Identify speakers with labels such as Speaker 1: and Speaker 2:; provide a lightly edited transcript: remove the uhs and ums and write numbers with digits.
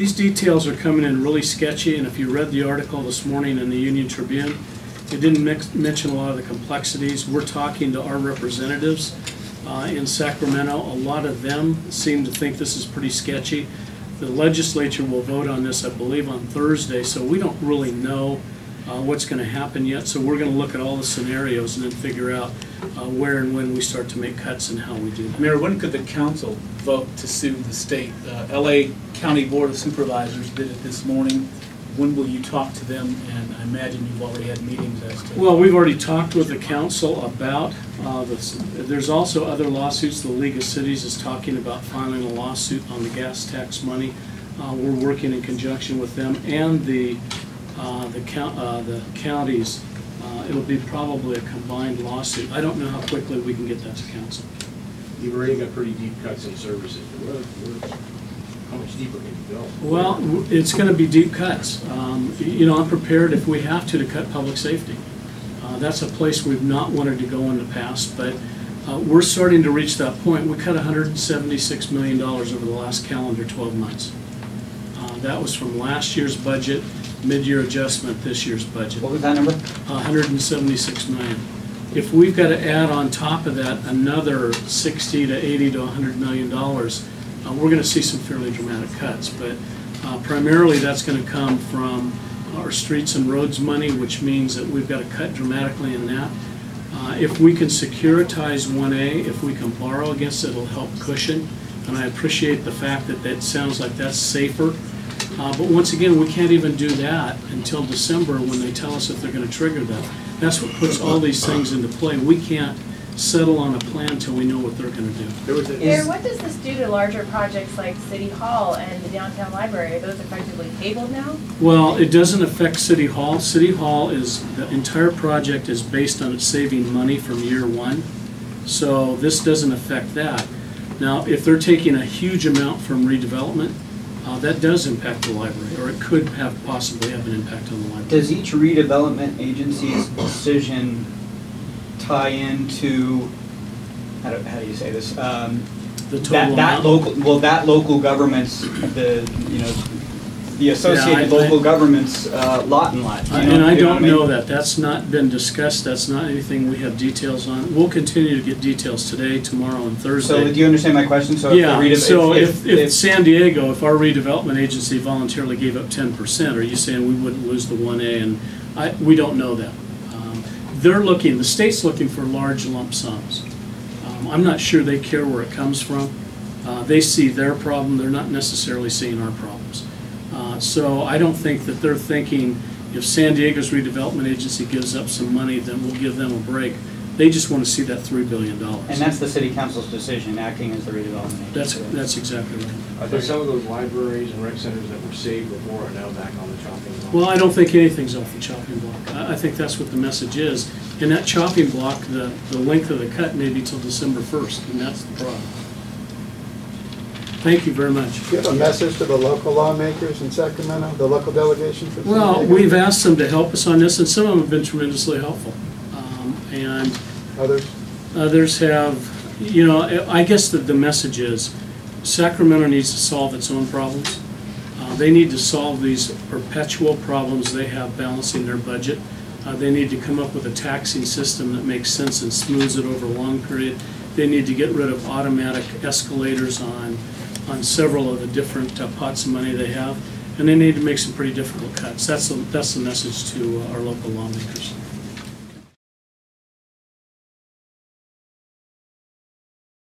Speaker 1: These details are coming in really sketchy, and if you read the article this morning in the Union Tribune, it didn't mention a lot of the complexities. We're talking to our representatives in Sacramento. A lot of them seem to think this is pretty sketchy. The legislature will vote on this, I believe, on Thursday, so we don't really know what's going to happen yet. So we're going to look at all the scenarios and then figure out where and when we start to make cuts and how we do that.
Speaker 2: Mayor, when could the council vote to sue the state? LA County Board of Supervisors did it this morning. When will you talk to them? And I imagine you've already had meetings as to...
Speaker 1: Well, we've already talked with the council about this. There's also other lawsuits. The League of Cities is talking about filing a lawsuit on the gas tax money. We're working in conjunction with them and the counties. It'll be probably a combined lawsuit. I don't know how quickly we can get that to council.
Speaker 3: You've already got pretty deep cuts in services. How much deeper can you go?
Speaker 1: Well, it's going to be deep cuts. You know, I'm prepared if we have to cut public safety. That's a place we've not wanted to go in the past, but we're starting to reach that point. We cut $176 million over the last calendar 12 months. That was from last year's budget, mid-year adjustment, this year's budget.
Speaker 4: What was that number?
Speaker 1: 176 million. If we've got to add on top of that another 60 to 80 to $100 million, we're going to see some fairly dramatic cuts. But primarily that's going to come from our streets and roads money, which means that we've got to cut dramatically in that. If we can securitize 1A, if we can borrow against it, it'll help cushion. And I appreciate the fact that that sounds like that's safer. But once again, we can't even do that until December when they tell us if they're going to trigger that. That's what puts all these things into play. We can't settle on a plan until we know what they're going to do.
Speaker 5: Mayor, what does this do to larger projects like City Hall and the downtown library? Are those effectively tabled now?
Speaker 1: Well, it doesn't affect City Hall. City Hall is, the entire project is based on it saving money from year one. So this doesn't affect that. Now, if they're taking a huge amount from redevelopment, that does impact the library, or it could possibly have an impact on the library.
Speaker 4: Does each redevelopment agency's decision tie into, how do you say this?
Speaker 1: The total
Speaker 4: that local government's, the associated local government's lot and lot.
Speaker 1: And I don't know that. That's not been discussed. That's not anything we have details on. We'll continue to get details today, tomorrow, and Thursday.
Speaker 4: So do you understand my question? So
Speaker 1: yeah, if San Diego, if our redevelopment agency voluntarily gave up 10%, are you saying we wouldn't lose the 1A? And we don't know that. The state's looking for large lump sums. I'm not sure they care where it comes from. They see their problem. They're not necessarily seeing our problems. So I don't think that they're thinking if San Diego's redevelopment agency gives up some money, then we'll give them a break. They just want to see that $3 billion.
Speaker 4: And that's the city council's decision, acting as the redevelopment agency.
Speaker 1: That's exactly right.
Speaker 3: Are there some of those libraries and rec centers that were saved before are now back on the chopping block?
Speaker 1: Well, I don't think anything's off the chopping block. I think that's what the message is. In that chopping block, the length of the cut may be till December 1st, and that's the problem. Thank you very much.
Speaker 6: Do you have a message to the local lawmakers in Sacramento, the local delegation for San
Speaker 1: Well,
Speaker 6: Diego?
Speaker 1: we've asked them to help us on this, and some of them have been tremendously helpful. And others have, you know, I guess the message is Sacramento needs to solve its own problems. They need to solve these perpetual problems they have balancing their budget. They need to come up with a taxing system that makes sense and smooths it over a long period. They need to get rid of automatic escalators on several of the different pots of money they have, and they need to make some pretty difficult cuts. That's the message to our local lawmakers.